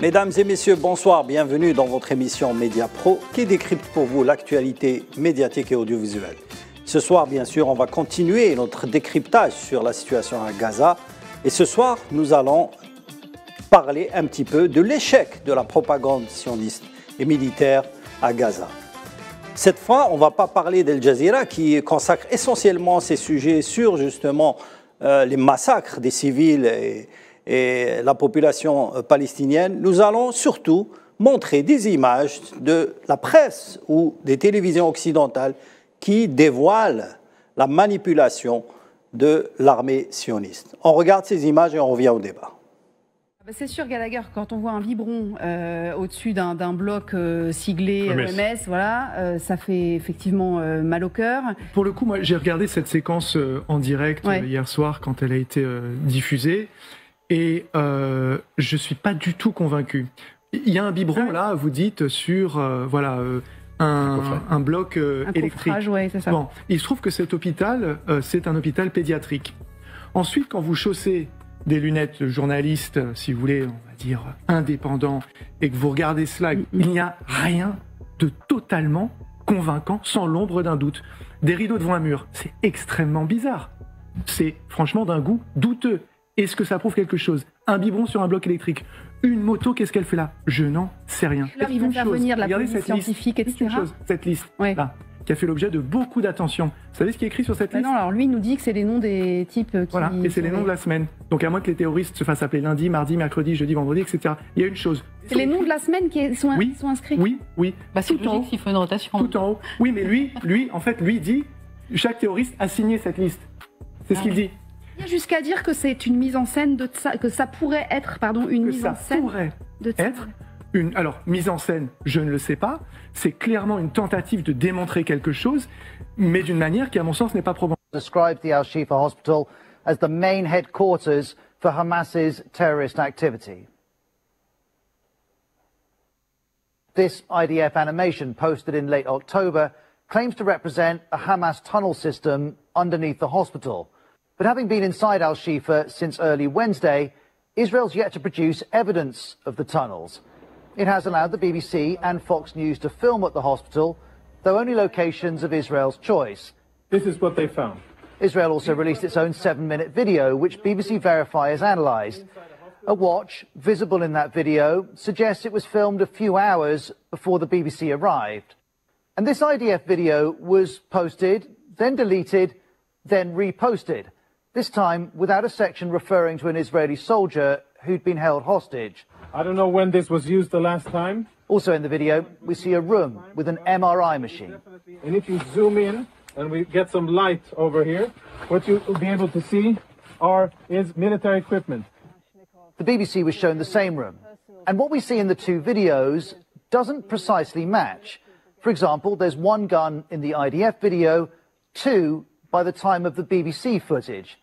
Mesdames et messieurs, bonsoir, bienvenue dans votre émission Média Pro qui décrypte pour vous l'actualité médiatique et audiovisuelle. Ce soir, bien sûr, on va continuer notre décryptage sur la situation à Gaza. Et ce soir, nous allons parler un petit peu de l'échec de la propagande sioniste et militaire à Gaza. Cette fois, on ne va pas parler d'Al Jazeera qui consacre essentiellement ses sujets sur justement les massacres des civils et la population palestinienne. Nous allons surtout montrer des images de la presse ou des télévisions occidentales qui dévoilent la manipulation de l'armée sioniste. On regarde ces images et on revient au débat. C'est sûr, Gallagher, quand on voit un biberon au-dessus d'un bloc siglé OMS, voilà, ça fait effectivement mal au cœur. Pour le coup, moi, j'ai regardé cette séquence en direct hier soir quand elle a été diffusée et je ne suis pas du tout convaincu. Il y a un biberon là, vous dites, sur un bloc électrique. Ouais, c'est ça. Bon, il se trouve que cet hôpital, c'est un hôpital pédiatrique. Ensuite, quand vous chaussez des lunettes de journaliste, si vous voulez, on va dire indépendant, et que vous regardez cela, il n'y a rien de totalement convaincant, sans l'ombre d'un doute. Des rideaux devant un mur, c'est extrêmement bizarre. C'est franchement d'un goût douteux. Est-ce que ça prouve quelque chose? Un biberon sur un bloc électrique. Une moto, qu'est-ce qu'elle fait là? Je n'en sais rien. Là, ils vont faire venir la police scientifique, etc. Cette liste, là, qui a fait l'objet de beaucoup d'attention. Vous savez ce qui est écrit sur cette liste? Non, alors lui, il nous dit que c'est les noms des types qui... Voilà, et c'est les noms de la semaine. Donc à moins que les terroristes se fassent appeler lundi, mardi, mercredi, jeudi, vendredi, etc. Il y a une chose. C'est les noms de la semaine qui sont inscrits? Oui. Bah, c'est logique s'il faut une rotation. Tout en haut. Oui, mais lui dit, chaque terroriste a signé cette liste. C'est ce qu'il dit. Il y a jusqu'à dire que c'est une mise en scène de ça, que ça pourrait être, une mise en scène de ça. Alors, mise en scène, je ne le sais pas. C'est clairement une tentative de démontrer quelque chose, mais d'une manière qui, à mon sens, n'est pas probante. Described the Al-Shifa hospital as the main headquarters for Hamas's terrorist activity. This IDF animation, posted in late October, claims to represent a Hamas tunnel system underneath the hospital. But having been inside Al-Shifa since early Wednesday, Israel's yet to produce evidence of the tunnels. It has allowed the BBC and Fox News to film at the hospital, though only locations of Israel's choice. This is what they found. Israel also released its own 7-minute video, which BBC Verify has analysed. A watch, visible in that video, suggests it was filmed a few hours before the BBC arrived. And this IDF video was posted, then deleted, then reposted, this time without a section referring to an Israeli soldier who'd been held hostage. I don't know when this was used the last time. Also in the video, we see a room with an MRI machine. And if you zoom in and we get some light over here, what you'll be able to see is military equipment. The BBC was shown the same room. And what we see in the two videos doesn't precisely match. For example, there's one gun in the IDF video, two by the time of the BBC footage.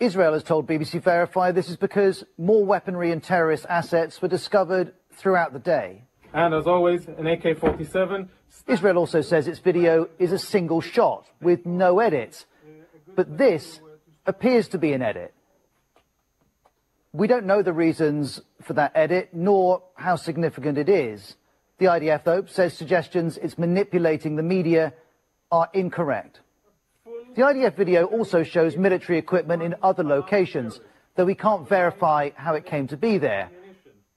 Israel has told BBC Verify this is because more weaponry and terrorist assets were discovered throughout the day. And as always, an AK-47. Israel also says its video is a single shot with no edits. But this appears to be an edit. We don't know the reasons for that edit, nor how significant it is. The IDF, though, says suggestions it's manipulating the media are incorrect. The IDF video also shows military equipment in other locations, though we can't verify how it came to be there.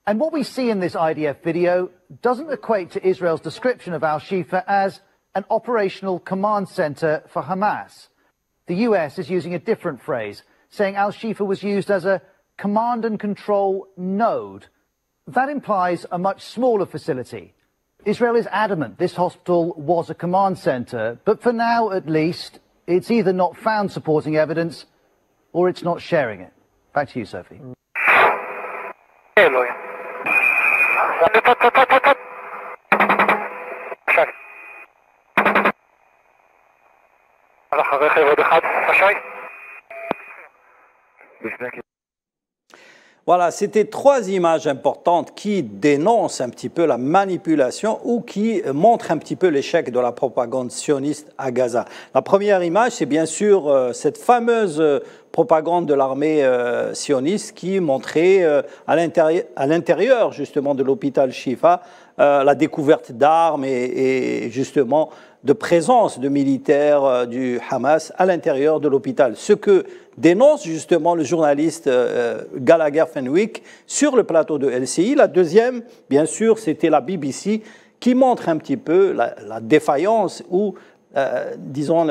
And what we see in this IDF video doesn't equate to Israel's description of Al-Shifa as an operational command center for Hamas. The US is using a different phrase, saying Al-Shifa was used as a command and control node. That implies a much smaller facility. Israel is adamant this hospital was a command center, but for now at least, it's either not found supporting evidence or it's not sharing it. Back to you, Sophie. Voilà, c'était trois images importantes qui dénoncent un petit peu la manipulation ou qui montrent un petit peu l'échec de la propagande sioniste à Gaza. La première image, c'est bien sûr cette fameuse propagande de l'armée sioniste qui montrait à l'intérieur justement de l'hôpital Shifa la découverte d'armes et justement de présence de militaires du Hamas à l'intérieur de l'hôpital. Ce que dénonce justement le journaliste Gallagher Fenwick sur le plateau de LCI. La deuxième, bien sûr, c'était la BBC qui montre un petit peu la défaillance ou, disons,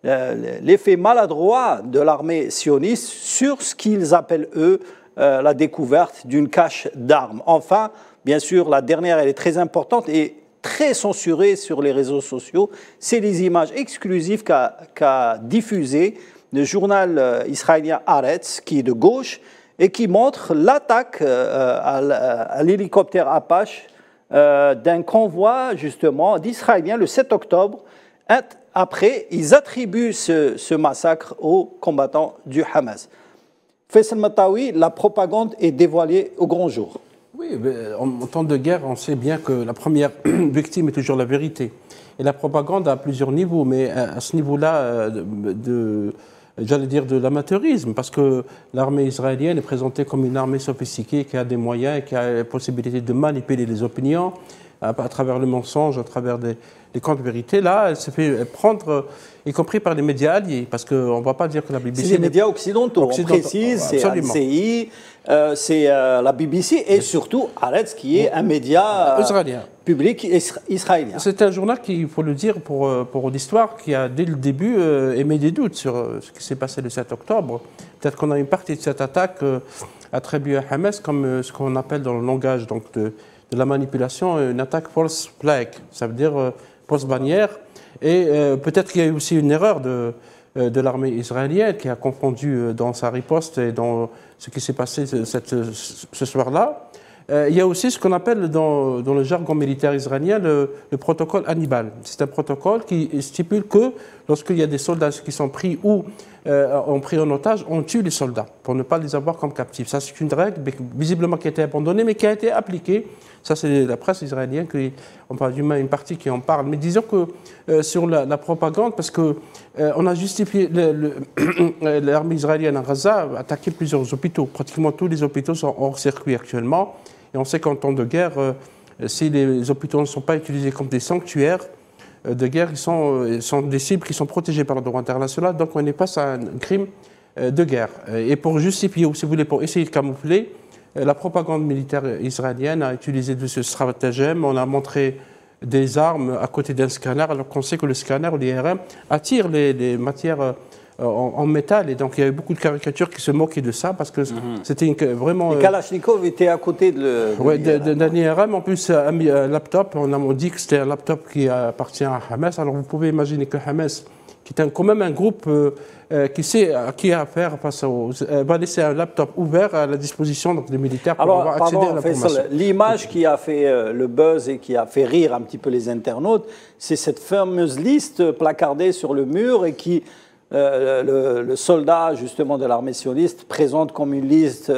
l'effet maladroit de l'armée sioniste sur ce qu'ils appellent, eux, la découverte d'une cache d'armes. Enfin, bien sûr, la dernière, elle est très importante et très censurée sur les réseaux sociaux. C'est les images exclusives qu'a diffusées le journal israélien Haaretz, qui est de gauche, et qui montre l'attaque à l'hélicoptère Apache d'un convoi, justement, d'Israéliens le 7 octobre. Après, ils attribuent ce massacre aux combattants du Hamas. Faisal Matawi, la propagande est dévoilée au grand jour. Oui, en temps de guerre, on sait bien que la première victime est toujours la vérité. Et la propagande a plusieurs niveaux, mais à ce niveau-là, j'allais dire de l'amateurisme, parce que l'armée israélienne est présentée comme une armée sophistiquée qui a des moyens et qui a la possibilité de manipuler les opinions à travers le mensonge, à travers des contes de vérité. Là, elle se fait prendre, y compris par les médias alliés, parce qu'on ne va pas dire que la BBC... C'est les médias occidentaux, on précise, c'est LCI, c'est la BBC et surtout Haaretz, qui est un média public israélien. C'est un journal qui, il faut le dire pour l'histoire, qui a dès le début émis des doutes sur ce qui s'est passé le 7 octobre. Peut-être qu'on a une partie de cette attaque attribuée à Hamas comme ce qu'on appelle dans le langage donc, de la manipulation, une attaque false flag, ça veut dire fausse bannière. Et peut-être qu'il y a eu aussi une erreur de l'armée israélienne qui a confondu dans sa riposte et dans ce qui s'est passé ce soir-là. Il y a aussi ce qu'on appelle dans le jargon militaire israélien le protocole Hannibal. C'est un protocole qui stipule que lorsqu'il y a des soldats qui sont pris ou ont pris en otage, on tue les soldats pour ne pas les avoir comme captifs. Ça, c'est une règle visiblement qui a été abandonnée, mais qui a été appliquée. Ça, c'est la presse israélienne, on parle d'une partie qui en parle. Mais disons que sur la propagande, parce qu'on a justifié l'armée israélienne à Gaza a attaqué plusieurs hôpitaux. Pratiquement tous les hôpitaux sont hors circuit actuellement. Et on sait qu'en temps de guerre, si les hôpitaux ne sont pas utilisés comme des sanctuaires de guerre, ils sont des cibles qui sont protégées par le droit international. Donc on est face à un crime de guerre. Et pour justifier, ou si vous voulez, pour essayer de camoufler, la propagande militaire israélienne a utilisé de ce stratagème. On a montré des armes à côté d'un scanner, alors qu'on sait que le scanner ou l'IRM attire les matières en métal. Et donc il y a eu beaucoup de caricatures qui se moquaient de ça parce que c'était vraiment... Et Kalachnikov était à côté d'un IRM. En plus, un laptop. On a dit que c'était un laptop qui appartient à Hamas. Alors vous pouvez imaginer que Hamas, qui est quand même un groupe qui sait à qui a affaire face va laisser un laptop ouvert à la disposition des militaires pour pouvoir accéder à l'information. L'image qui a fait le buzz et qui a fait rire un petit peu les internautes, c'est cette fameuse liste placardée sur le mur et qui... le soldat justement de l'armée sioniste présente comme une liste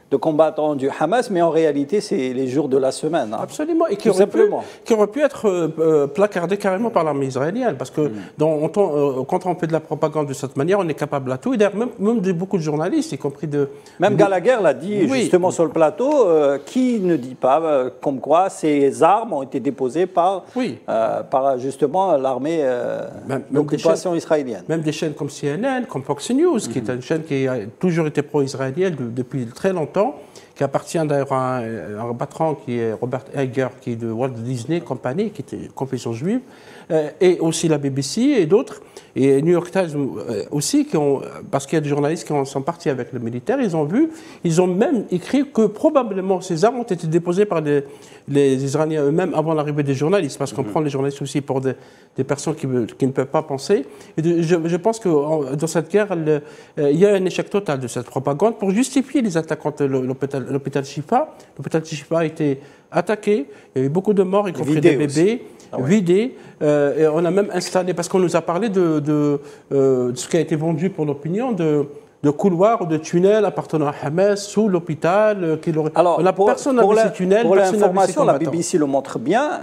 de combattants du Hamas, mais en réalité, c'est les jours de la semaine. Hein. Absolument, et qui aurait pu être placardé carrément par l'armée israélienne, parce que quand on fait de la propagande de cette manière, on est capable à tout, et d'ailleurs même de beaucoup de journalistes, y compris de... Même Gallagher l'a dit justement sur le plateau, qui ne dit pas comme quoi ces armes ont été déposées par justement l'armée d'occupation israélienne. Même des chaînes comme CNN, comme Fox News, qui est une chaîne qui a toujours été pro-israélienne depuis très longtemps, qui appartient d'ailleurs à un patron qui est Robert Iger, qui est de Walt Disney Company, qui était confession juive, et aussi la BBC et d'autres, et New York Times aussi, parce qu'il y a des journalistes qui sont partis avec le militaire, ils ont même écrit que probablement ces armes ont été déposées par les Israéliens eux-mêmes avant l'arrivée des journalistes, parce qu'on prend les journalistes aussi pour des personnes qui ne peuvent pas penser. Et je pense que dans cette guerre, il y a un échec total de cette propagande pour justifier les attaques contre l'hôpital Shifa. L'hôpital Shifa a été attaqué, il y a eu beaucoup de morts, y compris des bébés. Vidé, et on a même installé, parce qu'on nous a parlé de ce qui a été vendu pour l'opinion, de couloirs ou de tunnels appartenant à Hamas sous l'hôpital. Alors, personne n'a vu ces tunnels. Pour l'information, la BBC le montre bien,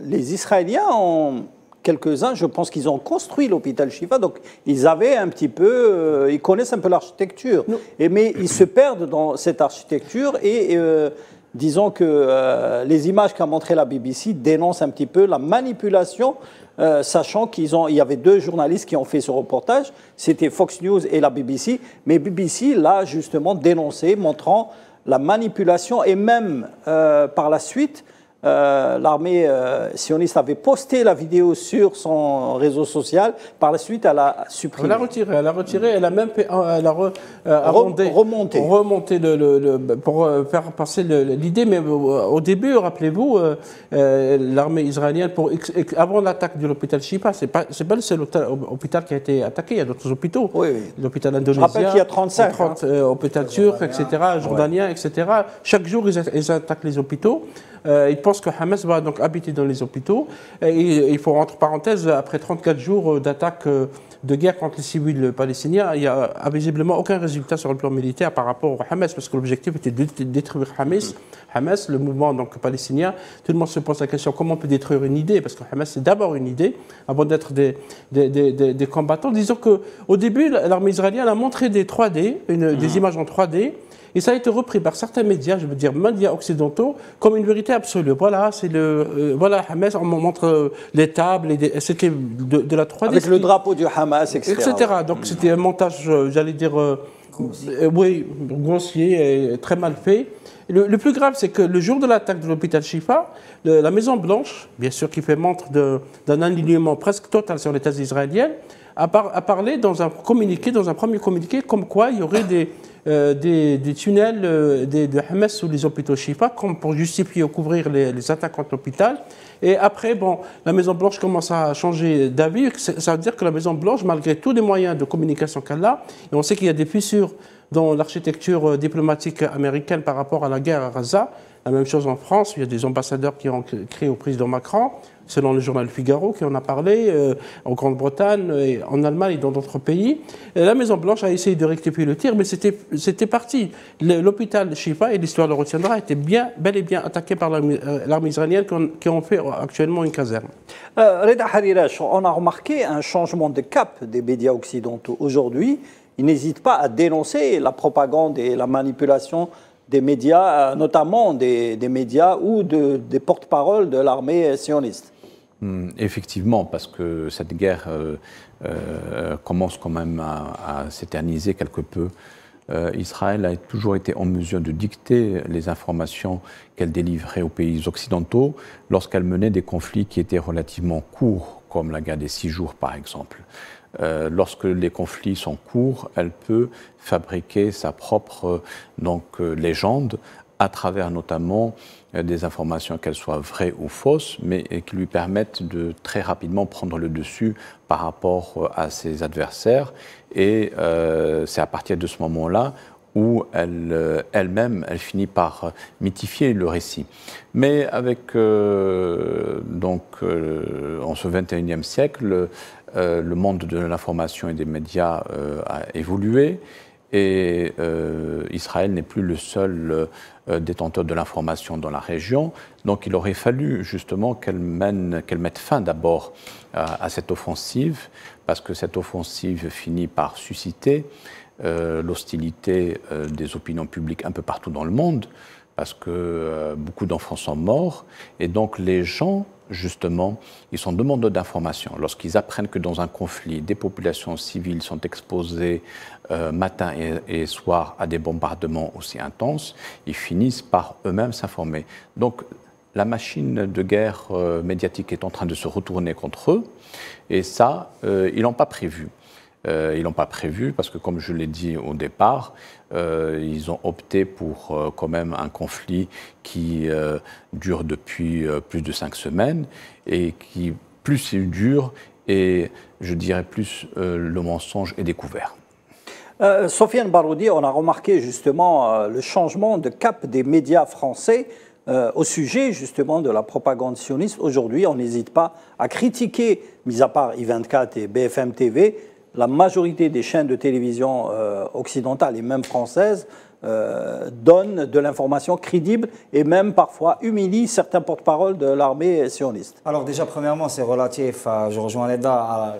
les Israéliens ont quelques-uns, je pense qu'ils ont construit l'hôpital Shifa, donc ils avaient un petit peu, ils connaissent un peu l'architecture, mais ils se perdent dans cette architecture et disons que les images qu'a montré la BBC dénoncent un petit peu la manipulation, sachant qu'il y avait 2 journalistes qui ont fait ce reportage, c'était Fox News et la BBC, mais BBC l'a justement dénoncé, montrant la manipulation et même par la suite, l'armée sioniste avait posté la vidéo sur son réseau social. Par la suite, elle a supprimé. Elle a retiré, elle a même remonté pour faire passer l'idée. Mais au début, rappelez-vous, l'armée israélienne, avant l'attaque de l'hôpital Shifa, c'est pas le seul hôpital qui a été attaqué. Il y a d'autres hôpitaux. Oui. L'hôpital indonésien. Je rappelle qu'il y a 35. Hôpital turc, etc., jordanien, etc. Chaque jour, ils attaquent les hôpitaux. Ils pensent que Hamas va donc habiter dans les hôpitaux. Et il faut, entre parenthèses, après 34 jours d'attaque de guerre contre les civils palestiniens, il n'y a visiblement aucun résultat sur le plan militaire par rapport au Hamas, parce que l'objectif était de détruire Hamas, le mouvement donc, palestinien. Tout le monde se pose la question comment on peut détruire une idée, parce que Hamas c'est d'abord une idée, avant d'être des combattants. Disons qu'au début, l'armée israélienne a montré des 3D, des images en 3D, et ça a été repris par certains médias, je veux dire médias occidentaux, comme une vérité absolue. Voilà, voilà Hamas, on montre les tables, c'était de la 3D. Avec le drapeau du Hamas, etc. Donc c'était un montage, j'allais dire, grossier et très mal fait. Le plus grave, c'est que le jour de l'attaque de l'hôpital Shifa, la Maison-Blanche, bien sûr qui fait montre d'un alignement presque total sur les thèses israéliennes, a parlé dans un premier communiqué, comme quoi il y aurait des tunnels de Hamas sous les hôpitaux Shifa, comme pour justifier ou couvrir les attaques contre l'hôpital. Et après, la Maison-Blanche commence à changer d'avis. Ça veut dire que la Maison-Blanche, malgré tous les moyens de communication qu'elle a, et on sait qu'il y a des fissures dans l'architecture diplomatique américaine par rapport à la guerre à Gaza. La même chose en France, il y a des ambassadeurs qui ont écrit au président Macron, selon le journal Figaro qui en a parlé, en Grande-Bretagne, en Allemagne et dans d'autres pays. Et la Maison-Blanche a essayé de rectifier le tir, mais c'était parti. L'hôpital Shifa, et l'histoire le retiendra, était bel et bien attaqué par l'armée israélienne qui en fait actuellement une caserne. Reda Harirash, on a remarqué un changement de cap des médias occidentaux. Aujourd'hui, ils n'hésitent pas à dénoncer la propagande et la manipulation des médias, notamment des médias ou des porte-paroles de l'armée sioniste. Effectivement, parce que cette guerre commence quand même à s'éterniser quelque peu. Israël a toujours été en mesure de dicter les informations qu'elle délivrait aux pays occidentaux lorsqu'elle menait des conflits qui étaient relativement courts, comme la guerre des 6 jours par exemple. Lorsque les conflits sont courts, elle peut fabriquer sa propre légende à travers notamment des informations, qu'elles soient vraies ou fausses, mais qui lui permettent de très rapidement prendre le dessus par rapport à ses adversaires. Et c'est à partir de ce moment-là où elle-même, elle finit par mythifier le récit. Mais avec, en ce 21e siècle, le monde de l'information et des médias a évolué et Israël n'est plus le seul détenteur de l'information dans la région. Donc il aurait fallu justement qu'elle mette fin d'abord à cette offensive, parce que cette offensive finit par susciter l'hostilité des opinions publiques un peu partout dans le monde, parce que beaucoup d'enfants sont morts, et donc les gens, justement, ils sont demandeurs d'informations. Lorsqu'ils apprennent que dans un conflit, des populations civiles sont exposées matin et soir à des bombardements aussi intenses, ils finissent par eux-mêmes s'informer. Donc la machine de guerre médiatique est en train de se retourner contre eux, et ça, ils n'ont pas prévu. Ils n'ont pas prévu parce que, comme je l'ai dit au départ, ils ont opté pour quand même un conflit qui dure depuis plus de 5 semaines et qui, plus il dure, et je dirais plus le mensonge est découvert. Sofiane Baroudi, on a remarqué justement le changement de cap des médias français au sujet justement de la propagande sioniste. Aujourd'hui, on n'hésite pas à critiquer, mis à part I24 et BFM TV, la majorité des chaînes de télévision occidentales et même françaises donne de l'information crédible et même parfois humilie certains porte-parole de l'armée sioniste? Alors déjà, premièrement, c'est relatif, je rejoins Leda, à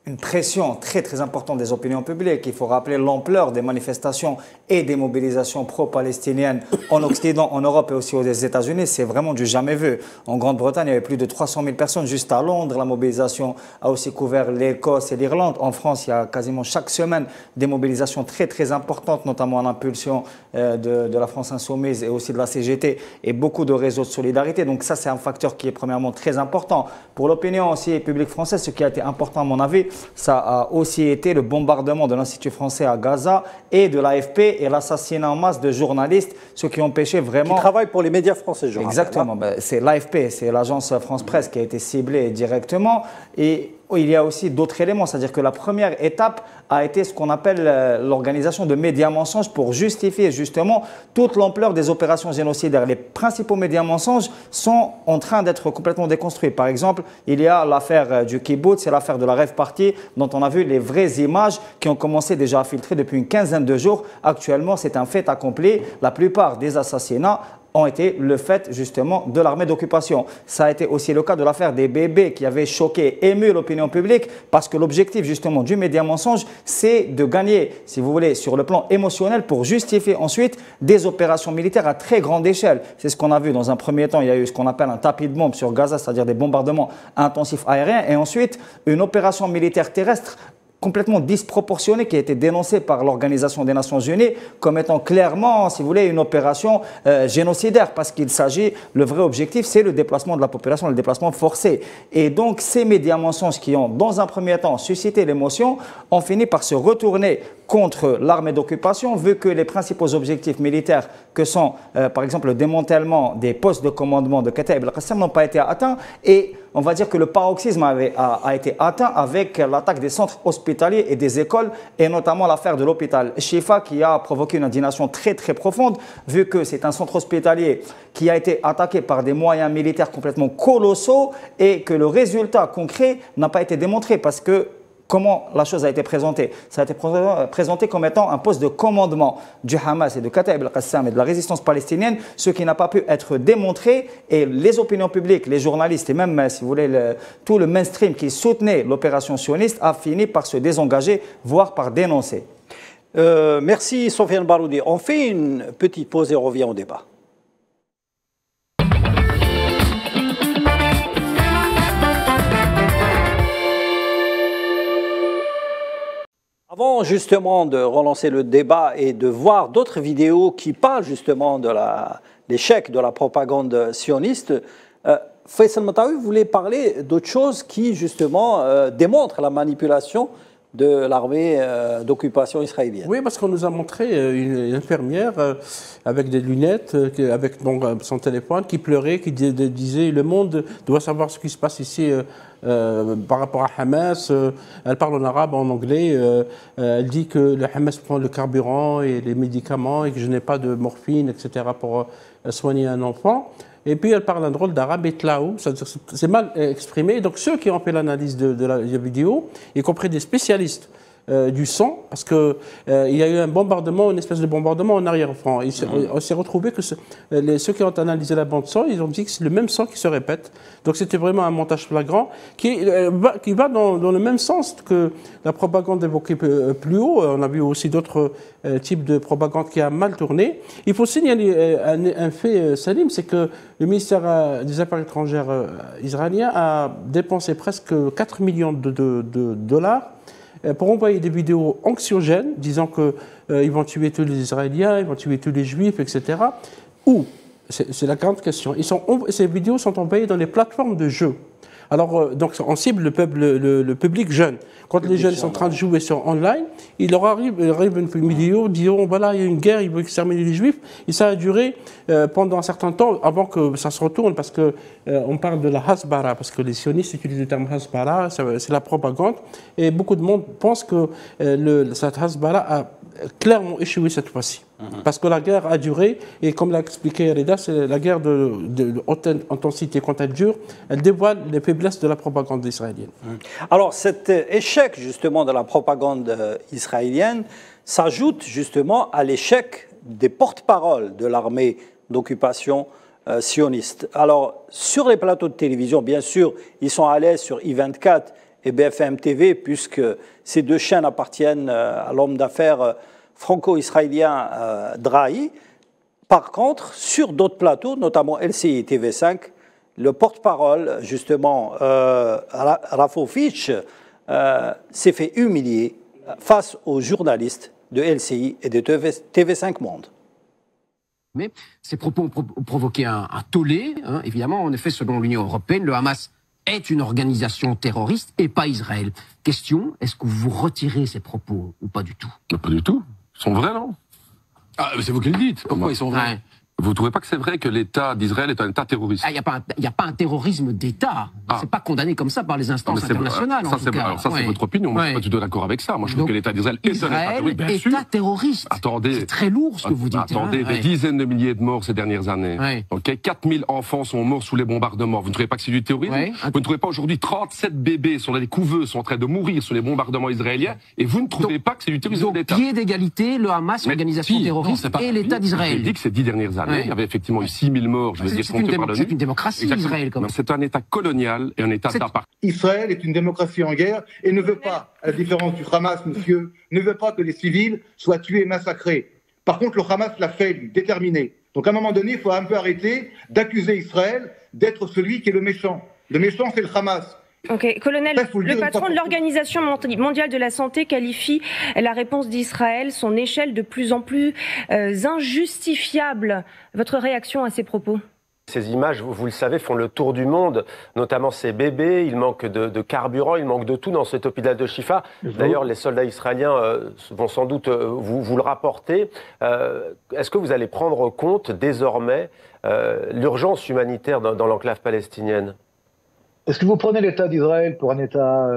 une pression très très importante des opinions publiques. Il faut rappeler l'ampleur des manifestations et des mobilisations pro-palestiniennes en Occident, en Europe et aussi aux États-Unis. C'est vraiment du jamais vu. En Grande-Bretagne, il y avait plus de 300 000 personnes juste à Londres. La mobilisation a aussi couvert l'Écosse et l'Irlande. En France, il y a quasiment chaque semaine des mobilisations très très importantes, notamment en impulsion de la France Insoumise et aussi de la CGT et beaucoup de réseaux de solidarité. Donc ça, c'est un facteur qui est premièrement très important. Pour l'opinion aussi publique française, ce qui a été important à mon avis, ça a aussi été le bombardement de l'Institut français à Gaza et de l'AFP et l'assassinat en masse de journalistes, ce qui empêchait vraiment... Qui travaillent pour les médias français, je Exactement, c'est l'AFP, c'est l'agence France Presse qui a été ciblée directement. Et il y a aussi d'autres éléments, c'est-à-dire que la première étape a été ce qu'on appelle l'organisation de médias mensonges pour justifier justement toute l'ampleur des opérations génocidaires. Les principaux médias mensonges sont en train d'être complètement déconstruits. Par exemple, il y a l'affaire du kibbutz, c'est l'affaire de la rave party dont on a vu les vraies images qui ont commencé déjà à filtrer depuis une quinzaine de jours. Actuellement, c'est un fait accompli. La plupart des assassinats ont été le fait justement de l'armée d'occupation. Ça a été aussi le cas de l'affaire des bébés qui avait choqué, ému l'opinion publique parce que l'objectif justement du média mensonge, c'est de gagner, si vous voulez, sur le plan émotionnel pour justifier ensuite des opérations militaires à très grande échelle. C'est ce qu'on a vu dans un premier temps, il y a eu ce qu'on appelle un tapis de bombes sur Gaza, c'est-à-dire des bombardements intensifs aériens et ensuite une opération militaire terrestre complètement disproportionnée qui a été dénoncée par l'Organisation des Nations Unies comme étant clairement, si vous voulez, une opération génocidaire parce qu'il s'agit, le vrai objectif, c'est le déplacement de la population, le déplacement forcé. Et donc, ces médias mensonges qui ont, dans un premier temps, suscité l'émotion, ont fini par se retourner contre l'armée d'occupation, vu que les principaux objectifs militaires que sont, par exemple, le démantèlement des postes de commandement de Kataib el-Qassam n'ont pas été atteints et on va dire que le paroxysme a été atteint avec l'attaque des centres hospitaliers et des écoles et notamment l'affaire de l'hôpital Shifa qui a provoqué une indignation très très profonde vu que c'est un centre hospitalier qui a été attaqué par des moyens militaires complètement colossaux et que le résultat concret n'a pas été démontré parce que comment la chose a été présentée? Ça a été présenté comme étant un poste de commandement du Hamas et de Kataib el-Qassam et de la résistance palestinienne, ce qui n'a pas pu être démontré. Et les opinions publiques, les journalistes et même, si vous voulez, tout le mainstream qui soutenait l'opération sioniste a fini par se désengager, voire par dénoncer. Merci Sofiane Baroudi. On fait une petite pause et on revient au débat. Avant justement de relancer le débat et de voir d'autres vidéos qui parlent justement de l'échec de la propagande sioniste, Faisal Mataoui voulait parler d'autre chose qui justement démontre la manipulation de l'armée d'occupation israélienne. Oui, parce qu'on nous a montré une infirmière avec des lunettes, avec son téléphone, qui pleurait, qui disait « Le monde doit savoir ce qui se passe ici par rapport à Hamas ». Elle parle en arabe, en anglais. Elle dit que le Hamas prend le carburant et les médicaments et que je n'ai pas de morphine, etc. pour soigner un enfant. Et puis elle parle un drôle d'arabe et tlaou, c'est mal exprimé. Donc ceux qui ont fait l'analyse de la vidéo, y compris des spécialistes du son, parce qu'il y a eu un bombardement, une espèce de bombardement en arrière-plan. On s'est retrouvé que ceux qui ont analysé la bande son, ils ont dit que c'est le même son qui se répète. Donc c'était vraiment un montage flagrant qui va dans le même sens que la propagande évoquée plus haut. On a vu aussi d'autres types de propagande qui a mal tourné. Il faut signaler un fait, Salim, c'est que le ministère des Affaires étrangères israélien a dépensé presque 4 millions de dollars pour envoyer des vidéos anxiogènes, disant qu'ils vont tuer tous les Israéliens, ils vont tuer tous les Juifs, etc. Où, c'est la grande question, ces vidéos sont envoyées dans les plateformes de jeux. Alors, donc, on cible le public jeune. Quand les jeunes sont en train de jouer sur online, il leur arrive une vidéo disant voilà, il y a une guerre, ils veulent exterminer les Juifs. Et ça a duré pendant un certain temps avant que ça se retourne, parce que on parle de la Hasbara, parce que les sionistes utilisent le terme Hasbara, c'est la propagande. Et beaucoup de monde pense que cette Hasbara a clairement échoué cette fois-ci. Parce que la guerre a duré, et comme l'a expliqué Reda, c'est la guerre de haute intensité. Quand elle dure, elle dévoile les faiblesses de la propagande israélienne. Alors cet échec justement de la propagande israélienne s'ajoute justement à l'échec des porte-paroles de l'armée d'occupation sioniste. Alors, sur les plateaux de télévision, bien sûr, ils sont à l'aise sur I24 et BFM TV, puisque ces deux chaînes appartiennent à l'homme d'affaires franco-israélien Drahi. Par contre, sur d'autres plateaux, notamment LCI et TV5, le porte-parole, justement, Rafovitch, s'est fait humilier face aux journalistes de LCI et de TV5 Monde. Mais ces propos ont provoqué un tollé, hein, évidemment. En effet, selon l'Union européenne, le Hamas est une organisation terroriste et pas Israël. Question, est-ce que vous retirez ces propos ou pas du tout? Pas du tout. Ils sont vrais, non? Ah, c'est vous qui le dites. Pourquoi ils sont vrais? Ouais. Vous ne trouvez pas que c'est vrai que l'État d'Israël est un État terroriste? Il n'y a pas un terrorisme d'État. C'est pas condamné comme ça par les instances internationales. Alors ça, c'est votre opinion. Moi, je ne suis pas du tout d'accord avec ça. Moi, je trouve que l'État d'Israël est un État terroriste. Bien sûr. État terroriste. Attendez. C'est très lourd ce que vous dites. Attendez, des dizaines de milliers de morts ces dernières années. Okay, 4000 enfants sont morts sous les bombardements. Vous ne trouvez pas que c'est du terrorisme? Vous ne trouvez pas aujourd'hui 37 bébés sur les couveuses sont en train de mourir sous les bombardements israéliens et vous ne trouvez pas que c'est du terrorisme d'État? Pied d'égalité, le Hamas, organisation terroriste, et l'État d'Israël. J'ai dit que ces 10 dernières années, il y avait effectivement 6 000 morts, je veux dire, comptés par l'ONU. C'est une démocratie, Israël, quand même. C'est un État colonial et un État d'apartheid. Israël est une démocratie en guerre et ne veut pas, à la différence du Hamas, monsieur, ne veut pas que les civils soient tués et massacrés. Par contre, le Hamas l'a fait, lui, déterminé. Donc à un moment donné, il faut un peu arrêter d'accuser Israël d'être celui qui est le méchant. Le méchant, c'est le Hamas. Ok, colonel, le patron de l'Organisation mondiale de la santé qualifie la réponse d'Israël, son échelle de plus en plus injustifiable. Votre réaction à ces propos? Ces images, vous le savez, font le tour du monde, notamment ces bébés. Il manque de carburant, il manque de tout dans cet hôpital de Shifa. D'ailleurs, les soldats israéliens vont sans doute vous le rapporter. Est-ce que vous allez prendre compte désormais l'urgence humanitaire dans l'enclave palestinienne? Est-ce que vous prenez l'État d'Israël pour un État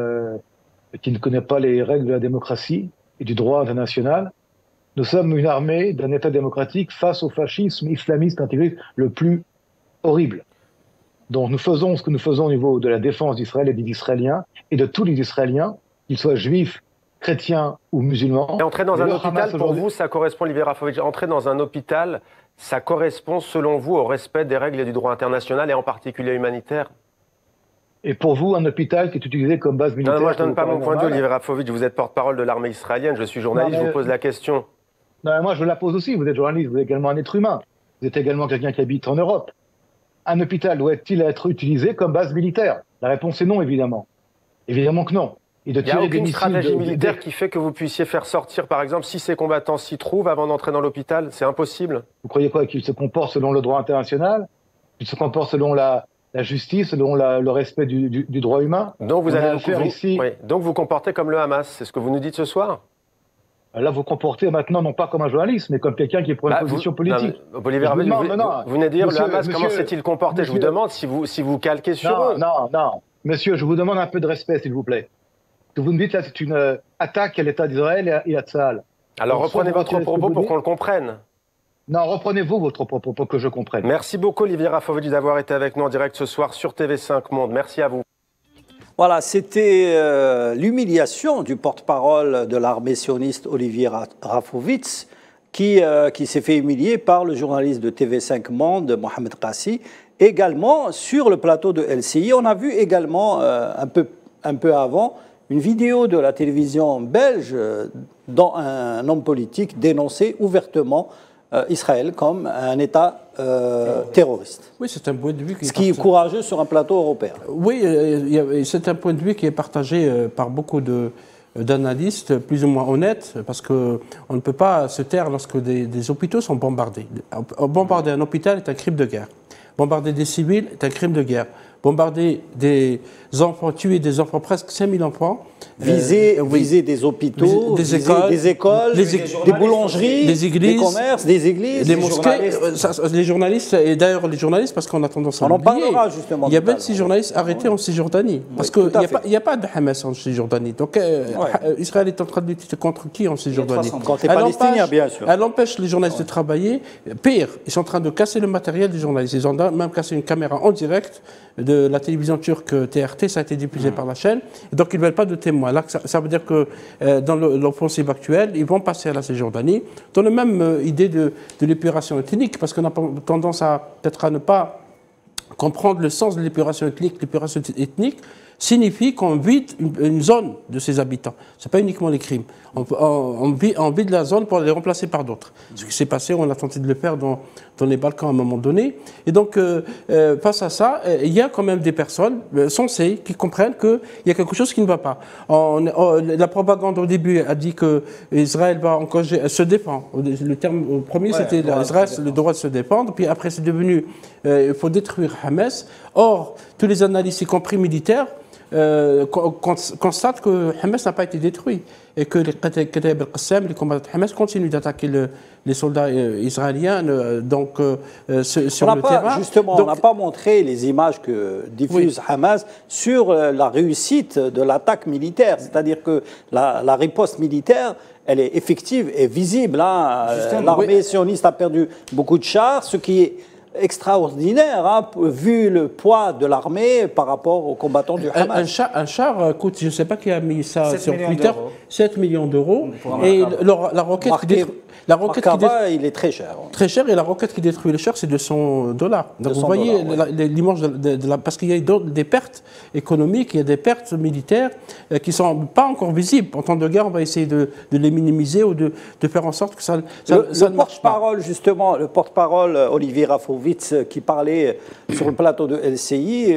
qui ne connaît pas les règles de la démocratie et du droit international? Nous sommes une armée d'un État démocratique face au fascisme islamiste intégriste le plus horrible. Donc nous faisons ce que nous faisons au niveau de la défense d'Israël et des Israéliens et de tous les Israéliens, qu'ils soient juifs, chrétiens ou musulmans. Et entrer dans un hôpital, pour vous, ça correspond, Olivier Rafovitch, entrer dans un hôpital, ça correspond selon vous au respect des règles et du droit international et en particulier humanitaire? Et pour vous, un hôpital qui est utilisé comme base militaire? Non, moi je ne donne pas mon point de vue, Olivier Rafovitch, vous êtes porte-parole de l'armée israélienne, je suis journaliste, je vous pose la question. Non, mais moi je la pose aussi, vous êtes journaliste, vous êtes également un être humain, vous êtes également quelqu'un qui habite en Europe. Un hôpital doit-il être utilisé comme base militaire? La réponse est non, évidemment. Évidemment que non. Il n'y a aucune stratégie militaire qui fait que vous puissiez faire sortir, par exemple, si ces combattants s'y trouvent avant d'entrer dans l'hôpital? C'est impossible. Vous croyez quoi? Qu'ils se comportent selon le droit international? Qu'ils se comportent selon la justice, selon le respect du droit humain? Donc vous allez ici. Oui. Donc vous comportez comme le Hamas, c'est ce que vous nous dites ce soir? Là, vous comportez maintenant non pas comme un journaliste, mais comme quelqu'un qui prend une position politique. Olivier Rafovitch, vous venez de dire le Hamas, comment s'est-il comporté? Je vous demande si vous calquez sur eux. Non. Monsieur, je vous demande un peu de respect, s'il vous plaît. Ce que vous me dites là, c'est une attaque à l'État d'Israël et à Tsahal. Alors reprenez votre propos pour qu'on le comprenne. Non, reprenez-vous votre propos pour que je comprenne. Merci beaucoup, Olivier Rafovitch, d'avoir été avec nous en direct ce soir sur TV5 Monde. Merci à vous. Voilà, c'était l'humiliation du porte-parole de l'armée sioniste Olivier Rafovitch qui s'est fait humilier par le journaliste de TV5 Monde, Mohamed Qassi. Également, sur le plateau de LCI, on a vu également un peu avant une vidéo de la télévision belge dont un homme politique dénonçait ouvertement Israël comme un État terroriste. Oui, c'est un point de vue ce qui est courageux sur un plateau européen. Oui, c'est un point de vue qui est partagé par beaucoup d'analystes plus ou moins honnêtes, parce qu'on ne peut pas se taire lorsque des hôpitaux sont bombardés. Bombarder un hôpital est un crime de guerre. Bombarder des civils est un crime de guerre. Bombarder des enfants, tuer des enfants, presque 5000 enfants. Viser des hôpitaux, des écoles, des boulangeries, des églises, des commerces, des églises, des mosquées. Les journalistes, et d'ailleurs les journalistes, parce qu'on a tendance à l'oublier. On en parlera justement. Il y a 26 journalistes arrêtés en Cisjordanie. Parce qu'il n'y a pas de Hamas en Cisjordanie. Donc Israël est en train de lutter contre qui en Cisjordanie? Contre les Palestiniens, bien sûr. Elle empêche les journalistes de travailler. Pire, ils sont en train de casser le matériel des journalistes. Ils ont même cassé une caméra en direct de la télévision turque TRT, ça a été diffusé par la chaîne, et donc ils ne veulent pas de témoins. Là, ça veut dire que dans l'offensive actuelle, ils vont passer à la Cisjordanie, dans la même idée de l'épuration ethnique, parce qu'on a tendance peut-être à ne pas comprendre le sens de l'épuration ethnique. L'épuration ethnique signifie qu'on vide une zone de ses habitants. Ce n'est pas uniquement les crimes. On vide la zone pour les remplacer par d'autres. Ce qui s'est passé, on a tenté de le faire dans les Balkans à un moment donné. Et donc, face à ça, il y a quand même des personnes sensées qui comprennent qu'il y a quelque chose qui ne va pas. La propagande au début a dit qu'Israël va se défendre. Le terme premier, c'était Israël, le droit de se défendre. Puis après, c'est devenu il faut détruire Hamas. Or, tous les analystes, y compris militaires, constate que Hamas n'a pas été détruit et que les Kataib al-Qassam, les combattants de Hamas, continuent d'attaquer les soldats israéliens sur le terrain. Justement, on n'a pas montré les images que diffuse Hamas sur la réussite de l'attaque militaire, c'est-à-dire que la riposte militaire, elle est effective et visible. Hein. L'armée sioniste a perdu beaucoup de chars, ce qui est extraordinaire, hein, vu le poids de l'armée par rapport aux combattants du Hamas. Un char coûte, je ne sais pas qui a mis ça sur Twitter, 7 millions d'euros. Et la roquette qui détruit... il est très cher. Très cher, et la roquette qui détruit le char, c'est $200. Donc vous voyez l'image parce qu'il y a des pertes économiques, il y a des pertes militaires qui ne sont pas encore visibles. En temps de guerre, on va essayer de les minimiser ou de faire en sorte que ça ne marche pas. Justement, le porte-parole Olivier Rafovitz, qui parlait sur le plateau de LCI,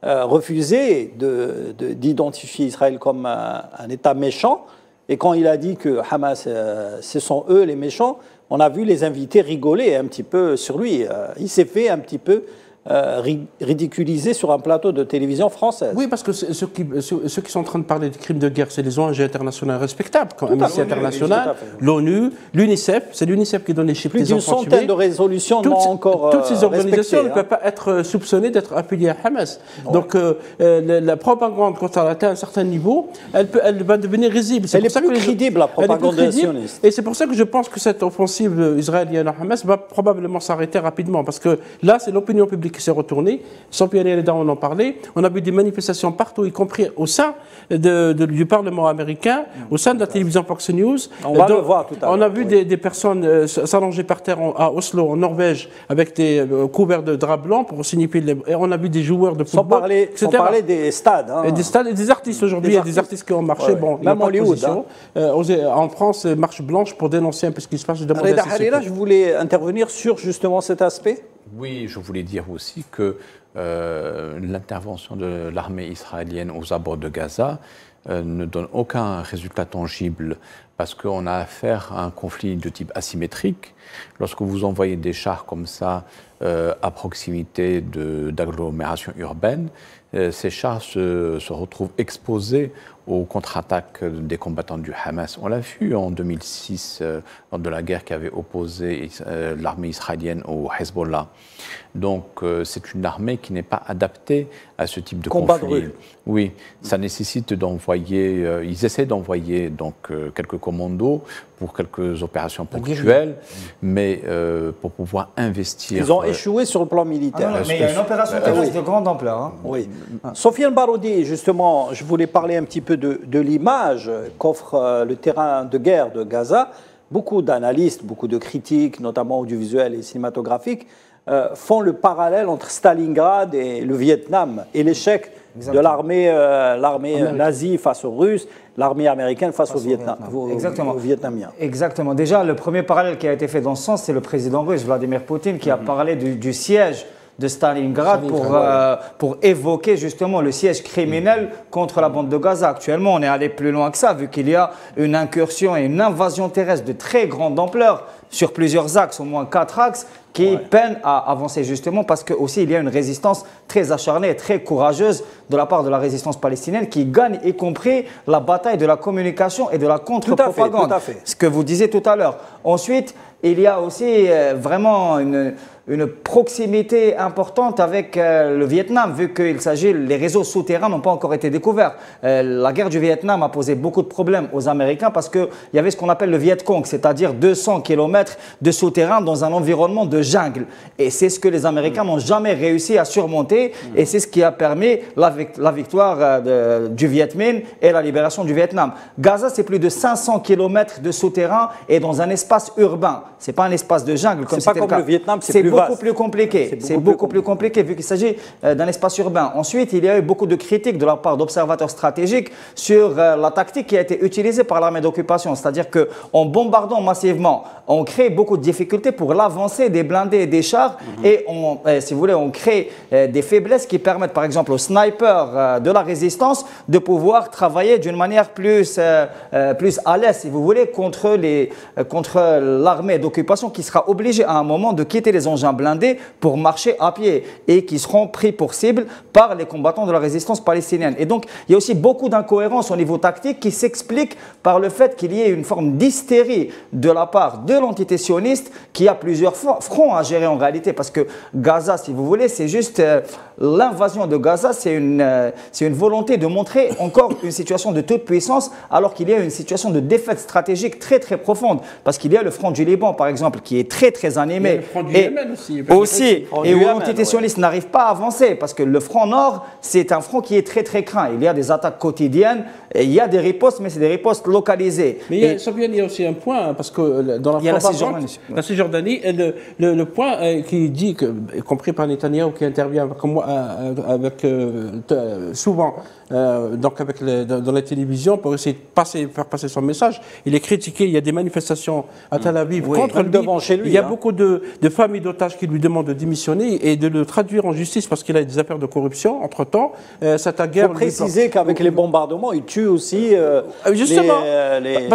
refusait d'identifier Israël comme un État méchant. Et quand il a dit que Hamas, ce sont eux les méchants, on a vu les invités rigoler un petit peu sur lui. Il s'est fait un petit peu ridiculiser sur un plateau de télévision française. Oui, parce que ceux qui sont en train de parler des crimes de guerre, c'est les ONG internationales respectables, comme Amnesty International, l'ONU, l'UNICEF. C'est l'UNICEF qui donne les chiffres des enfants tués. Plus d'une centaine de résolutions n'ont encore toutes ces organisations ne peuvent pas être soupçonnées d'être affiliées à Hamas. Ouais. Donc la propagande, quand elle atteint un certain niveau, elle va devenir risible. Elle est plus crédible, la propagande sioniste. Et c'est pour ça que je pense que cette offensive israélienne à Hamas va probablement s'arrêter rapidement, parce que là, c'est l'opinion publique qui s'est retournée. Sampie Reda, on en parlait. On a vu des manifestations partout, y compris au sein du Parlement américain, au sein de la télévision Fox News. On va le voir tout à l'heure. On a vu des personnes s'allonger par terre à Oslo, en Norvège, avec des couverts de draps blancs pour signifier. Et on a vu des joueurs de football, sans parler des stades. Hein. Et des stades et des artistes aujourd'hui. Il y a des artistes qui ont marché. Ouais. Bon, même Hollywood. En France, marche blanche pour dénoncer un peu ce qui se passe. Reda Harira, je voulais intervenir sur justement cet aspect. Oui, je voulais dire aussi que l'intervention de l'armée israélienne aux abords de Gaza ne donne aucun résultat tangible parce qu'on a affaire à un conflit de type asymétrique. Lorsque vous envoyez des chars comme ça à proximité d'agglomérations urbaines, ces chars se retrouvent exposés aux contre-attaques des combattants du Hamas. On l'a vu en 2006, lors de la guerre qui avait opposé l'armée israélienne au Hezbollah. Donc c'est une armée qui n'est pas adaptée à ce type de conflit. Oui, ça nécessite d'envoyer, ils essaient d'envoyer donc quelques commandos pour quelques opérations ponctuelles, mais pour pouvoir investir... Ils ont échoué sur le plan militaire. Mais il y a une opération terroriste de grande ampleur. Hein. Oui. Sofiane Baroudi, justement, je voulais parler un petit peu de l'image qu'offre le terrain de guerre de Gaza. Beaucoup d'analystes, beaucoup de critiques, notamment audiovisuels et cinématographiques, font le parallèle entre Stalingrad et le Vietnam et l'échec de l'armée nazie face aux Russes, l'armée américaine face aux Vietnamiens. Exactement. Déjà, le premier parallèle qui a été fait dans ce sens, c'est le président russe, Vladimir Poutine, qui a parlé du siège de Stalingrad pour évoquer justement le siège criminel contre la bande de Gaza. Actuellement, on est allé plus loin que ça, vu qu'il y a une incursion et une invasion terrestre de très grande ampleur sur plusieurs axes, au moins 4 axes, qui peinent à avancer justement parce que aussi il y a une résistance très acharnée et très courageuse de la part de la résistance palestinienne qui gagne y compris la bataille de la communication et de la contre-propagande. Tout à fait. Ce que vous disiez tout à l'heure. Ensuite, il y a aussi vraiment une proximité importante avec le Vietnam, vu qu'il s'agit, les réseaux souterrains n'ont pas encore été découverts. La guerre du Vietnam a posé beaucoup de problèmes aux Américains parce qu'il y avait ce qu'on appelle le Viet Cong, c'est-à-dire 200 km de souterrain dans un environnement de jungle. Et c'est ce que les Américains n'ont jamais réussi à surmonter et c'est ce qui a permis la victoire du Viet Minh et la libération du Vietnam. Gaza, c'est plus de 500 km de souterrain et dans un espace urbain. Ce n'est pas un espace de jungle comme c'était le cas. Le Vietnam, c'est beaucoup plus compliqué. C'est beaucoup plus compliqué vu qu'il s'agit d'un espace urbain. Ensuite, il y a eu beaucoup de critiques de la part d'observateurs stratégiques sur la tactique qui a été utilisée par l'armée d'occupation. C'est-à-dire qu'en bombardant massivement, on crée beaucoup de difficultés pour l'avancée des blindés et des chars et si vous voulez, on crée des faiblesses qui permettent par exemple aux snipers de la résistance de pouvoir travailler d'une manière plus à l'aise, si vous voulez, contre l'armée d'occupation qui sera obligée à un moment de quitter les engins blindés pour marcher à pied et qui seront pris pour cible par les combattants de la résistance palestinienne. Et donc, il y a aussi beaucoup d'incohérences au niveau tactique qui s'expliquent par le fait qu'il y ait une forme d'hystérie de la part de l'entité sioniste qui a plusieurs fronts à gérer en réalité parce que Gaza, si vous voulez, c'est juste l'invasion de Gaza, c'est une volonté de montrer encore une situation de toute puissance alors qu'il y a une situation de défaite stratégique très très profonde parce qu'il y a le front du Liban par exemple qui est très très animé le front du Yémen aussi et où l'entité sioniste n'arrive pas à avancer parce que le front nord c'est un front qui est très très craint. Il y a des attaques quotidiennes, et il y a des ripostes mais c'est des ripostes localisées. Mais il y a aussi un point parce que dans la Cisjordanie, le point qui dit que, y compris par Netanyahou qui intervient comme moi souvent dans la télévision pour essayer de faire passer son message. Il est critiqué, il y a des manifestations à Tel Aviv contre lui. Devant chez lui. Il y a beaucoup de familles d'otages qui lui demandent de démissionner et de le traduire en justice parce qu'il a des affaires de corruption. Entre-temps, cette guerre... Il faut préciser qu'avec les bombardements, il tue aussi les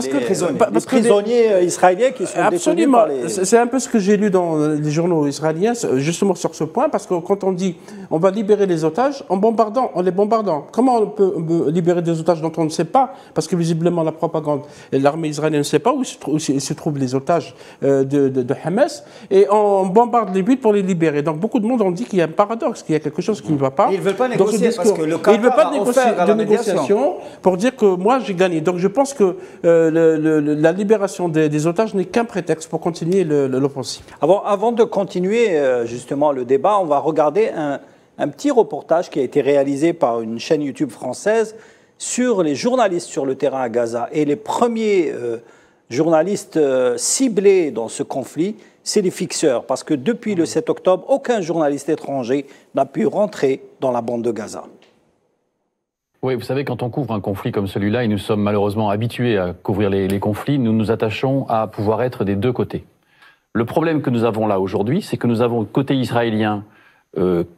prisonniers israéliens qui sont détenus par les... C'est un peu ce que j'ai lu dans les journaux israéliens, justement sur ce point, parce que quand on dit on va libérer les otages en les bombardant. Comment on peut libérer des otages dont on ne sait pas? Parce que visiblement la propagande et l'armée israélienne ne sait pas où se trouvent les otages de Hamas, et on bombarde les villes pour les libérer. Donc beaucoup de monde ont dit qu'il y a un paradoxe, qu'il y a quelque chose qui ne va pas. Ils ne veulent pas négocier parce que le Qatar a offert la négociation pour dire que moi j'ai gagné. Donc je pense que la libération des otages n'est qu'un prétexte pour continuer l'offensive. Avant de continuer justement le débat, on va regarder un petit reportage qui a été réalisé par une chaîne YouTube française sur les journalistes sur le terrain à Gaza. Et les premiers journalistes ciblés dans ce conflit, c'est les fixeurs. Parce que depuis le 7 octobre, aucun journaliste étranger n'a pu rentrer dans la bande de Gaza. Oui, vous savez, quand on couvre un conflit comme celui-là, et nous sommes malheureusement habitués à couvrir les conflits, nous nous attachons à pouvoir être des deux côtés. Le problème que nous avons là aujourd'hui, c'est que nous avons côté israélien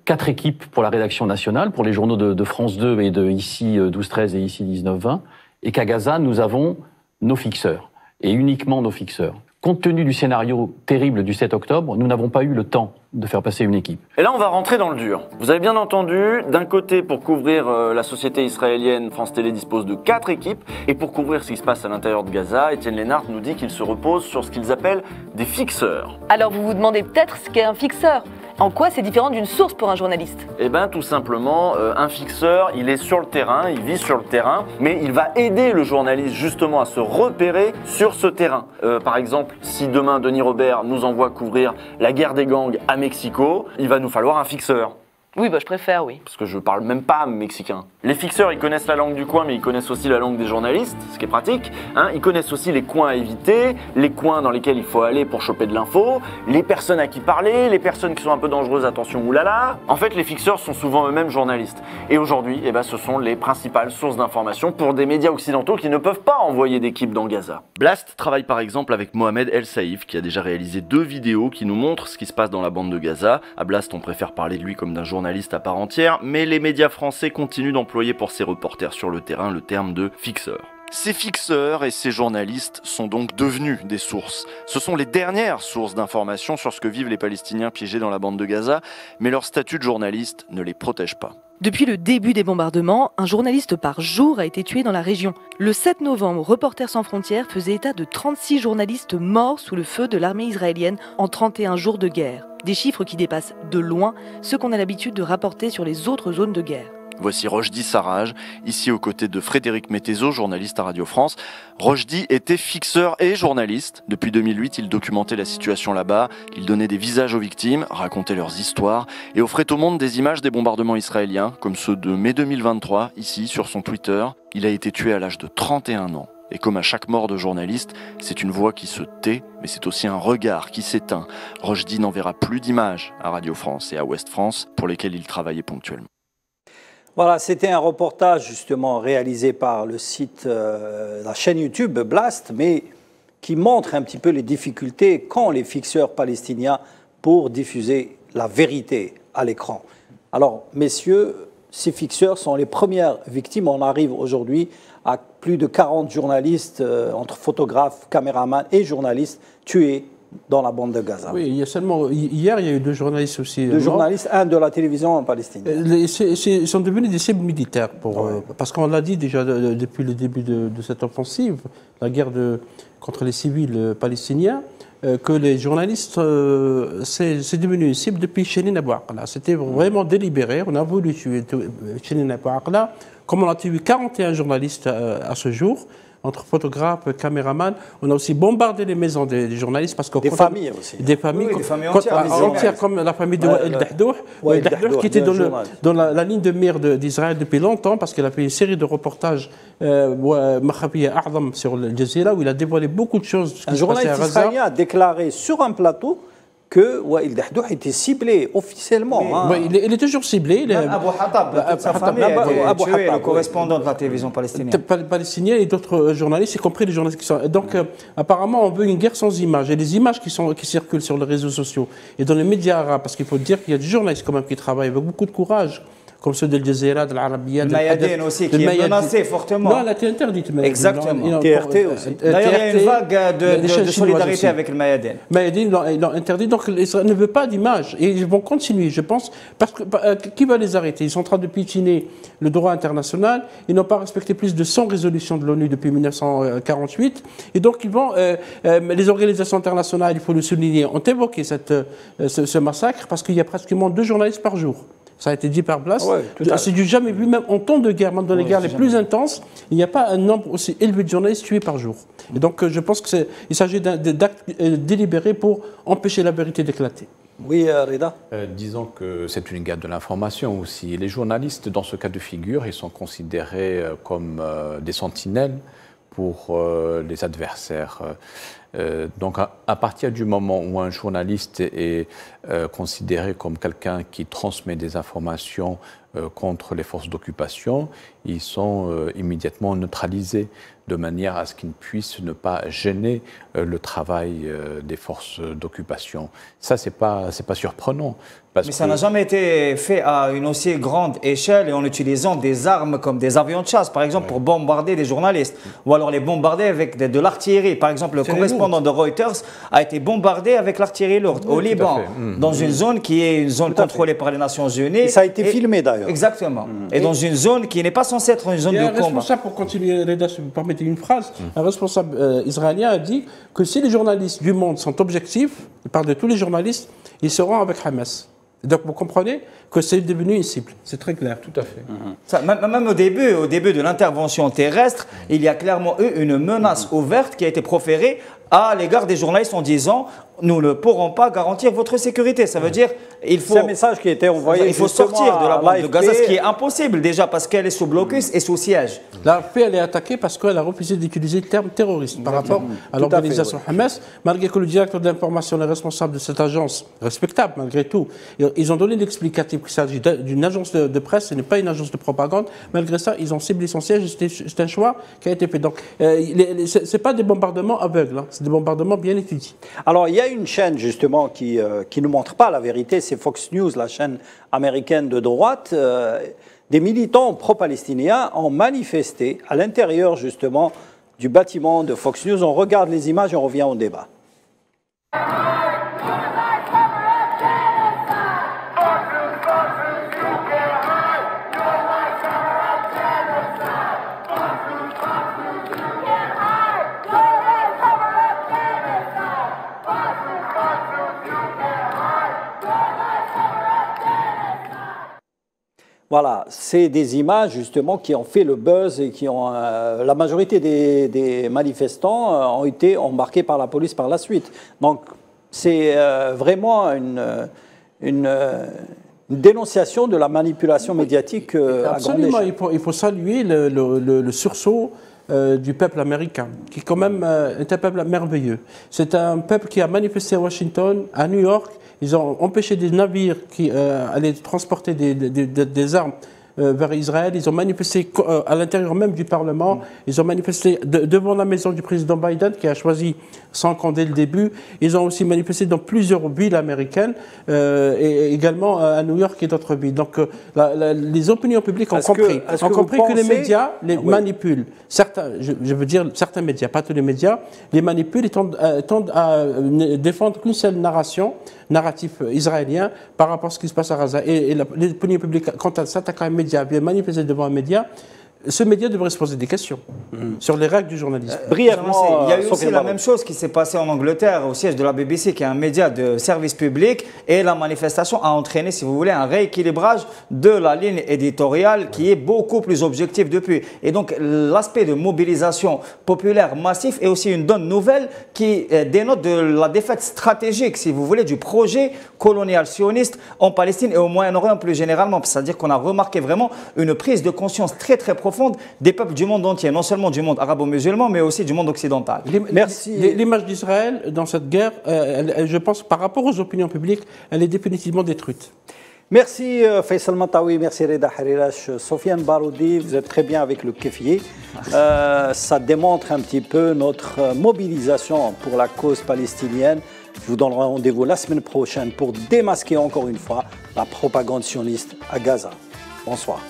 4 équipes pour la rédaction nationale, pour les journaux de France 2 et de ici 12-13 et ici 19-20, et qu'à Gaza, nous avons nos fixeurs, et uniquement nos fixeurs. Compte tenu du scénario terrible du 7 octobre, nous n'avons pas eu le temps de faire passer une équipe. Et là, on va rentrer dans le dur. Vous avez bien entendu, d'un côté, pour couvrir la société israélienne, France Télé dispose de 4 équipes, et pour couvrir ce qui se passe à l'intérieur de Gaza, Étienne Lénart nous dit qu'il se repose sur ce qu'ils appellent des fixeurs. Alors vous vous demandez peut-être ce qu'est un fixeur. En quoi c'est différent d'une source pour un journaliste? Eh bien, tout simplement, un fixeur, il est sur le terrain, il vit sur le terrain, mais il va aider le journaliste justement à se repérer sur ce terrain. Par exemple, si demain Denis Robert nous envoie couvrir la guerre des gangs à Mexico, il va nous falloir un fixeur. Oui, bah je préfère, oui. Parce que je parle même pas mexicain. Les fixeurs, ils connaissent la langue du coin, mais ils connaissent aussi la langue des journalistes, ce qui est pratique. Ils connaissent aussi les coins à éviter, les coins dans lesquels il faut aller pour choper de l'info, les personnes à qui parler, les personnes qui sont un peu dangereuses, attention, oulala. En fait, les fixeurs sont souvent eux-mêmes journalistes. Et aujourd'hui, ce sont les principales sources d'information pour des médias occidentaux qui ne peuvent pas envoyer d'équipe dans Gaza. Blast travaille par exemple avec Mohamed El Saïf, qui a déjà réalisé 2 vidéos qui nous montrent ce qui se passe dans la bande de Gaza. À Blast, on préfère parler de lui comme d'un journaliste à part entière, mais les médias français continuent d'employer pour ces reporters sur le terrain le terme de fixeur. Ces fixeurs et ces journalistes sont donc devenus des sources. Ce sont les dernières sources d'informations sur ce que vivent les Palestiniens piégés dans la bande de Gaza, mais leur statut de journaliste ne les protège pas. Depuis le début des bombardements, un journaliste par jour a été tué dans la région. Le 7 novembre, Reporters sans frontières faisait état de 36 journalistes morts sous le feu de l'armée israélienne en 31 jours de guerre. Des chiffres qui dépassent de loin ceux qu'on a l'habitude de rapporter sur les autres zones de guerre. Voici Rochdi Sarraj, ici aux côtés de Frédéric Mettezo, journaliste à Radio France. Rochdi était fixeur et journaliste. Depuis 2008, il documentait la situation là-bas, il donnait des visages aux victimes, racontait leurs histoires et offrait au monde des images des bombardements israéliens, comme ceux de mai 2023, ici sur son Twitter. Il a été tué à l'âge de 31 ans. Et comme à chaque mort de journaliste, c'est une voix qui se tait, mais c'est aussi un regard qui s'éteint. Rochdi n'enverra plus d'images à Radio France et à Ouest France, pour lesquelles il travaillait ponctuellement. Voilà, c'était un reportage justement réalisé par le site, la chaîne YouTube Blast, mais qui montre un petit peu les difficultés qu'ont les fixeurs palestiniens pour diffuser la vérité à l'écran. Alors, messieurs, ces fixeurs sont les premières victimes. On arrive aujourd'hui à plus de 40 journalistes, entre photographes, caméramans et journalistes, tués dans la bande de Gaza. Oui, il y a seulement, hier, il y a eu 2 journalistes aussi. 2 journalistes, un de la télévision en Palestine. Ils sont devenus des cibles militaires, parce qu'on l'a dit déjà depuis le début de cette offensive, la guerre contre les civils palestiniens, que les journalistes, c'est devenu une cible depuis Chénin Abou Aqla. C'était vraiment délibéré, on a voulu tuer Chénin Abou Aqla, comme on a tué 41 journalistes à ce jour, entre photographes, caméramans. On a aussi bombardé les maisons des journalistes. Parce que des familles aussi. Des familles, oui, des familles entières, comme la famille de Wael Dahdouh, qui était dans la ligne de mire d'Israël depuis longtemps, parce qu'il a fait une série de reportages sur Al Jazeera, où il a dévoilé beaucoup de choses. Un journaliste israélien a déclaré sur un plateau que Wael Dahdouh était ciblé officiellement. Oui, hein. Oui, il est toujours ciblé. Abu Hattab, sa famille a été tué, le correspondant de la télévision palestinienne. Palestiniens et d'autres journalistes, y compris les journalistes qui sont... Donc, apparemment, on veut une guerre sans images. Et les images qui circulent sur les réseaux sociaux et dans les médias arabes, parce qu'il faut dire qu'il y a des journalistes quand même qui travaillent avec beaucoup de courage, comme ceux d'Al Jazeera, de l'Arabia, de Mayadeen aussi, qui est menacé fortement. Non, elle a été interdite. Exactement. TRT aussi. D'ailleurs, il y a une vague de solidarité avec le Mayadeen. Mayadeen, ils l'ont interdit, donc Israël ne veut pas d'image. Et ils vont continuer, je pense, parce que qui va les arrêter? Ils sont en train de piétiner le droit international, ils n'ont pas respecté plus de 100 résolutions de l'ONU depuis 1948, et donc ils vont, les organisations internationales, il faut le souligner, ont évoqué ce massacre, parce qu'il y a pratiquement 2 journalistes par jour. Ça a été dit par Blas. C'est du jamais vu, même en temps de guerre, même dans les guerres les plus intenses, il n'y a pas un nombre aussi élevé de journalistes tués par jour. Et donc je pense qu'il s'agit d'actes délibérés pour empêcher la vérité d'éclater. Oui, Reda. Disons que c'est une guerre de l'information aussi. Les journalistes, dans ce cas de figure, ils sont considérés comme des sentinelles pour les adversaires. Donc à partir du moment où un journaliste est considéré comme quelqu'un qui transmet des informations contre les forces d'occupation, ils sont immédiatement neutralisés de manière à ce qu'ils puissent ne pas gêner le travail des forces d'occupation. Ça, c'est pas surprenant. Mais ça n'a jamais été fait à une aussi grande échelle et en utilisant des armes comme des avions de chasse, par exemple, pour bombarder des journalistes. Ou alors les bombarder avec de l'artillerie. Par exemple, le correspondant de Reuters a été bombardé avec l'artillerie lourde au Liban, dans une zone qui est une zone contrôlée par les Nations Unies. Et ça a été filmé d'ailleurs. Exactement. Et dans une zone qui n'est pas censée être une zone de combat. Un responsable, pour continuer, Reda, si vous permettez une phrase, un responsable israélien a dit que si les journalistes du monde sont objectifs, il parle de tous les journalistes, ils seront avec Hamas. Donc vous comprenez que c'est devenu une cible, c'est très clair. Tout à fait. Ça, même au début de l'intervention terrestre, il y a clairement eu une menace ouverte qui a été proférée à l'égard des journalistes en disant « nous ne pourrons pas garantir votre sécurité ». Ça veut dire il faut... C'est un message qui a été envoyé. Il faut sortir de la bande de Gaza, ce qui est impossible déjà parce qu'elle est sous blocus et sous siège. L'AFP, elle est attaquée parce qu'elle a refusé d'utiliser le terme terroriste par rapport à l'organisation Hamas, malgré que le directeur de l'information est responsable de cette agence, respectable malgré tout. Ils ont donné l'explicatif qu'il s'agit d'une agence de presse, ce n'est pas une agence de propagande. Malgré ça, ils ont ciblé son siège, c'est un choix qui a été fait. Donc, ce n'est pas des bombardements aveugles, hein. C'est des bombardements bien étudiés. Alors, il y a une chaîne justement qui ne montre pas la vérité, c'est Fox News, la chaîne américaine de droite. Des militants pro-palestiniens ont manifesté à l'intérieur justement du bâtiment de Fox News. On regarde les images et on revient au débat. Voilà, c'est des images justement qui ont fait le buzz et qui ont... la majorité des manifestants ont été embarqués par la police par la suite. Donc c'est vraiment une dénonciation de la manipulation médiatique à grande échelle. Absolument, il faut saluer le sursaut du peuple américain, qui quand même est un peuple merveilleux. C'est un peuple qui a manifesté à Washington, à New York. Ils ont empêché des navires qui allaient transporter des armes vers Israël. Ils ont manifesté à l'intérieur même du Parlement. Ils ont manifesté devant la maison du président Biden, qui a choisi sans camp dès le début. Ils ont aussi manifesté dans plusieurs villes américaines, et également à New York et d'autres villes. Donc les opinions publiques ont compris que les médias les manipulent. Certains, je veux dire certains médias, pas tous les médias, les manipulent et tendent à défendre qu'une seule narratif israélien par rapport à ce qui se passe à Gaza. Et l'opinion publique, quand elle s'attaque à un média, vient manifester devant un média, ce média devrait se poser des questions sur les règles du journalisme. Brièvement, il y a eu aussi la même chose qui s'est passée en Angleterre, au siège de la BBC, qui est un média de service public, et la manifestation a entraîné, si vous voulez, un rééquilibrage de la ligne éditoriale qui est beaucoup plus objective depuis. Et donc, l'aspect de mobilisation populaire massif est aussi une bonne nouvelle qui dénote de la défaite stratégique, si vous voulez, du projet colonial sioniste en Palestine et au Moyen-Orient plus généralement. C'est-à-dire qu'on a remarqué vraiment une prise de conscience très profonde des peuples du monde entier, non seulement du monde arabo-musulman, mais aussi du monde occidental. Merci. L'image d'Israël dans cette guerre, je pense, par rapport aux opinions publiques, elle est définitivement détruite. Merci Faisal Matawi, merci Reda Harirash, Sofiane Baroudi, vous êtes très bien avec le kéfier. Ça démontre un petit peu notre mobilisation pour la cause palestinienne. Je vous donnerai rendez-vous la semaine prochaine pour démasquer encore une fois la propagande sioniste à Gaza. Bonsoir.